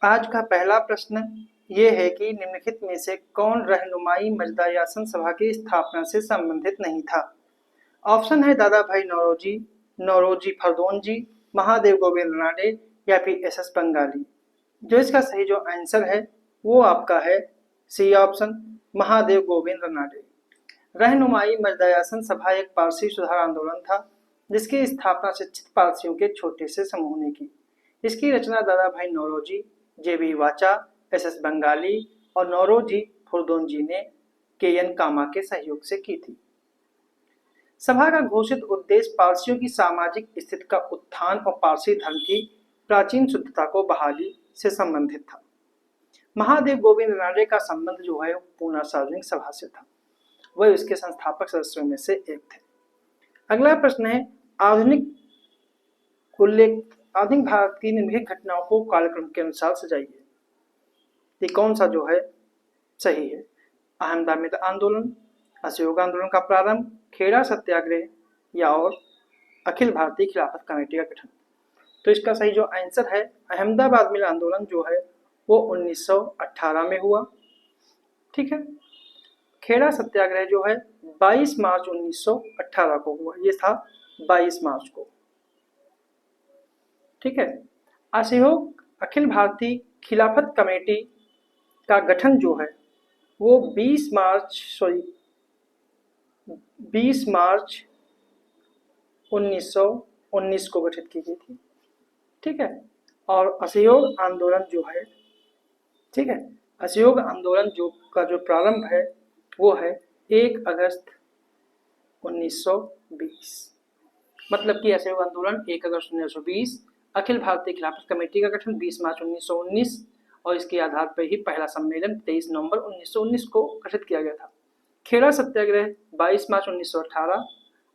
आज का पहला प्रश्न ये है कि निम्नलिखित में से कौन रहनुमाई मजदायासन सभा की स्थापना से संबंधित नहीं था। ऑप्शन है दादा भाई नौरोजी, नौरोजी फरदोन जी, महादेव गोविंद रानडे या फिर एस बंगाली। जो इसका सही जो आंसर है वो आपका है सी ऑप्शन, महादेव गोविंद रानडे। रहनुमाई मजदायासन सभा एक पारसी सुधार आंदोलन था जिसकी स्थापना शिक्षित पारसियों के छोटे से समूह ने की। इसकी रचना दादा भाई नौरोजी, जेबी वाचा, एस बंगाली और नौरोजी फुरदोन जी ने के एन कामा के सहयोग से की थी। सभा का घोषित उद्देश्य पारसियों की सामाजिक स्थिति का उत्थान और पारसी धर्म की प्राचीन शुद्धता को बहाली से संबंधित था। महादेव गोविंद रानडे का संबंध जो है पूना सार्वजनिक सभा से था, वह इसके संस्थापक सदस्यों में से एक थे। अगला प्रश्न है आधुनिक आधुनिक भारत की निम्नलिखित घटनाओं को कालक्रम के अनुसार सजाइए। ये कौन सा जो है सही है। अहमदाबाद आंदोलन, असहयोग आंदोलन का प्रारंभ, खेड़ा सत्याग्रह या और अखिल भारतीय खिलाफत कमेटी का गठन। तो इसका सही जो आंसर है अहमदाबाद मिल आंदोलन जो है वो 1918 में हुआ। ठीक है। खेड़ा सत्याग्रह जो है 22 मार्च 1918 को हुआ, ये था 22 मार्च को। ठीक है। असहयोग अखिल भारतीय खिलाफत कमेटी का गठन जो है वो 20 मार्च 1919 को गठित की गई थी। ठीक है। और असहयोग आंदोलन जो है, ठीक है, असहयोग आंदोलन जो का जो प्रारंभ है वो है 1 अगस्त 1920। मतलब कि असहयोग आंदोलन 1 अगस्त 1920, अखिल भारतीय खिलाफत कमेटी का गठन 20 मार्च 1919 और इसके आधार पर ही पहला सम्मेलन 23 नवंबर 1919 को गठित किया गया था। खेड़ा सत्याग्रह 22 मार्च 1918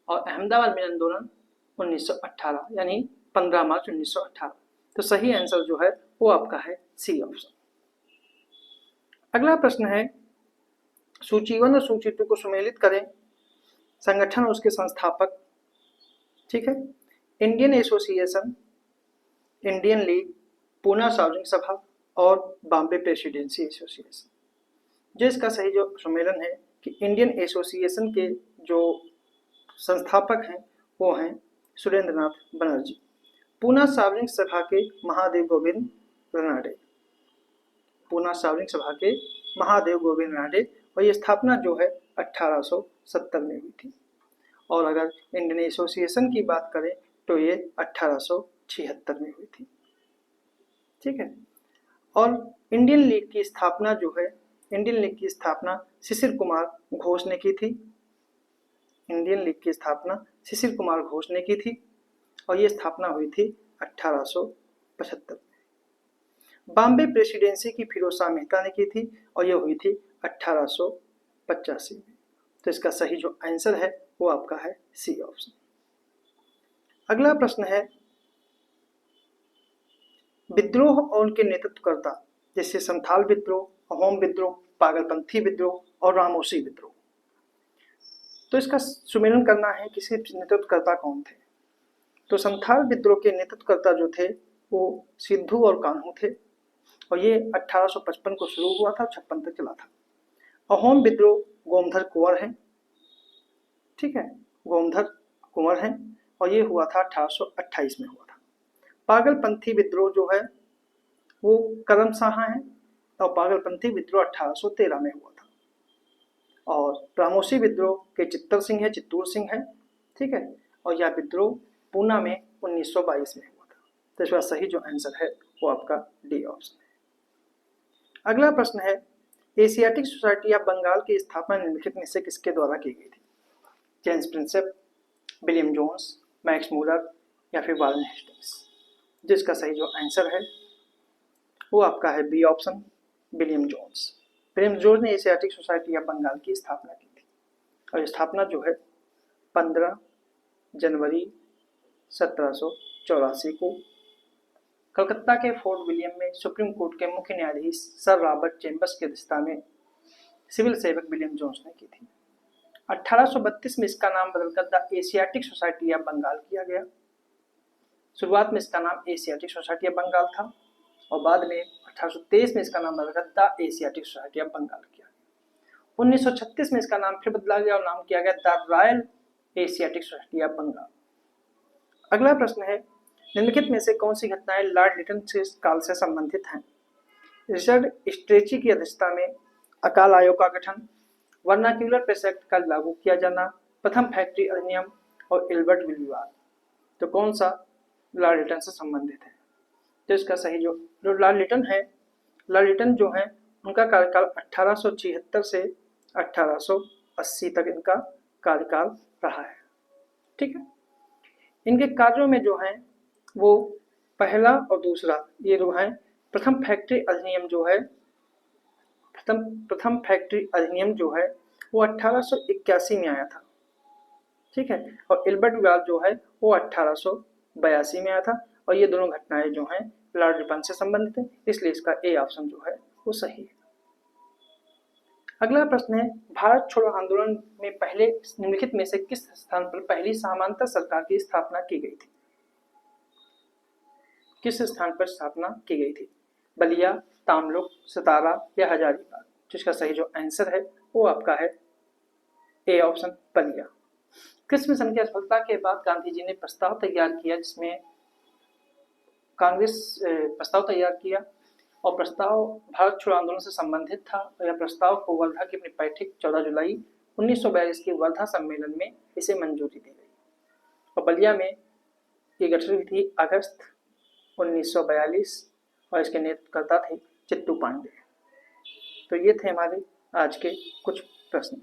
और अहमदाबाद मिल आंदोलन 1918 यानी 15 मार्च 1918। तो सही आंसर जो है वो आपका है सी ऑप्शन। अगला प्रश्न है सूची 1 और सूची 2 को सुमेलित करें। संगठन और उसके संस्थापक। ठीक है। Indian association, Indian league, Poona सार्वजनिक सभा और बॉम्बे प्रेसिडेंसी एसोसिएशन। जो इसका सही जो सम्मेलन है कि इंडियन एसोसिएशन के जो संस्थापक हैं वो हैं सुरेंद्रनाथ बनर्जी। पूना सार्वजनिक सभा के महादेव गोविंद रानडे, पूना सार्वजनिक सभा के महादेव गोविंद रानडे, और ये स्थापना जो है 1870 में हुई थी। और अगर इंडियन एसोसिएशन की बात करें तो ये 1876 में हुई थी। ठीक है। और इंडियन लीग की स्थापना जो है, इंडियन लीग की स्थापना शिशिर कुमार घोष ने की थी। इंडियन लीग की स्थापना शिशिर कुमार घोष ने की थी और ये स्थापना हुई थी 1875 में। बॉम्बे प्रेसिडेंसी की फिरोज शाह मेहता ने की थी और ये हुई थी 1885 में। तो इसका सही जो आंसर है वो आपका है सी ऑप्शन। अगला प्रश्न है विद्रोह और उनके नेतृत्वकर्ता, जैसे संथाल विद्रोह, अहोम विद्रोह, पागलपंथी विद्रोह और रामोसी विद्रोह। तो इसका सुमेलन करना है किसके नेतृत्वकर्ता कौन थे। तो संथाल विद्रोह के नेतृत्वकर्ता जो थे वो सिद्धू और कान्हू थे और ये 1855 को शुरू हुआ था, 56 तक चला था। अहोम विद्रोह गोमधर कुंवर हैं। ठीक है, गोमधर कुंवर हैं और ये हुआ था 1828 में हुआ था। पागलपंथी विद्रोह जो है वो करम शाह हैं और पागलपंथी विद्रोह 1813 में हुआ था। और रामोसी विद्रोह के चित्तर सिंह है, चित्तूर सिंह है। ठीक है। और यह विद्रोह पूना में 1922 में हुआ था। तो इसका सही जो आंसर है वो आपका डी ऑप्शन है। अगला प्रश्न है एशियाटिक सोसाइटी ऑफ बंगाल की स्थापना निम्नलिखित में से किसके द्वारा की गई थी। James Prinsep, William Jones, Max Muller या फिर वारेन हेस्टिंग्स। जिसका सही जो आंसर है वो आपका है B option, William Jones. William Jones ने एशियाटिक सोसाइटी ऑफ बंगाल की स्थापना की थी और स्थापना जो है 15 जनवरी 1784 को कलकत्ता के फोर्ट विलियम में सुप्रीम कोर्ट के मुख्य न्यायाधीश सर रॉबर्ट चेम्बर्स की अध्यक्षता में सिविल सेवक विलियम जोन्स ने की थी। 1832 में इसका नाम बदलकर the Asiatic Society of Bengal किया गया। शुरुआत में इसका नाम एशियाटिक सोसाइटी ऑफ बंगाल था और बाद में 1823 में इसका नाम बदला the Asiatic Society of Bengal किया। 1936 में इसका नाम फिर बदला गया और नाम किया गया the Royal Asiatic Society of Bengal. अगला प्रश्न है, निम्नलिखित में से कौन सी घटनाएं लॉर्ड लिटन के काल से संबंधित हैं? रिचर्ड स्ट्रेची की अध्यक्षता में अकाल आयोग का गठन, वर्नाक्यूलर प्रेस एक्ट का लागू किया जाना, प्रथम फैक्ट्री अधिनियम और इल्बर्ट विल विवाद। तो कौन सा लॉर्ड लिटन से संबंधित है? तो इसका सही जो लॉर्ड लिटन है, लॉर्ड लिटन जो है उनका कार्यकाल 1876 से 1880 तक इनका कार्यकाल रहा है। ठीक है, इनके कार्यों में जो है वो पहला और दूसरा ये जो है प्रथम फैक्ट्री अधिनियम जो है प्रथम फैक्ट्री अधिनियम जो है वो 1881 में आया था। ठीक है, और इल्बर्ट विवाद जो है वो 1882 में आया था और ये दोनों घटनाएं जो हैं लॉर्ड लिटन से संबंधित है, इसलिए इसका ए ऑप्शन जो है वो सही है। अगला प्रश्न है, भारत छोड़ो आंदोलन में पहले निम्नलिखित में से किस स्थान पर पहली समांतर सरकार की स्थापना की गई थी? किस स्थान पर स्थापना की गई थी? बलिया, तामलुक, सतारा या हजारीबाग? जिसका सही जो आंसर है वो आपका है A option Ballia. Cripps mission की असफलता के बाद गांधी जी ने प्रस्ताव तैयार किया जिसमें कांग्रेस प्रस्ताव तैयार किया और प्रस्ताव भारत छोड़ो आंदोलन से संबंधित था। यह प्रस्ताव को वर्धा की परिपैठिक 14 जुलाई 1942 के वर्धा सम्मेलन में इसे मंजूरी दी गई और बलिया में ये गठित हुई थी अगस्त 1942 और इसके नेतृत्वकर्ता थे चित्तू पांडे। तो ये थे हमारे आज के कुछ प्रश्न।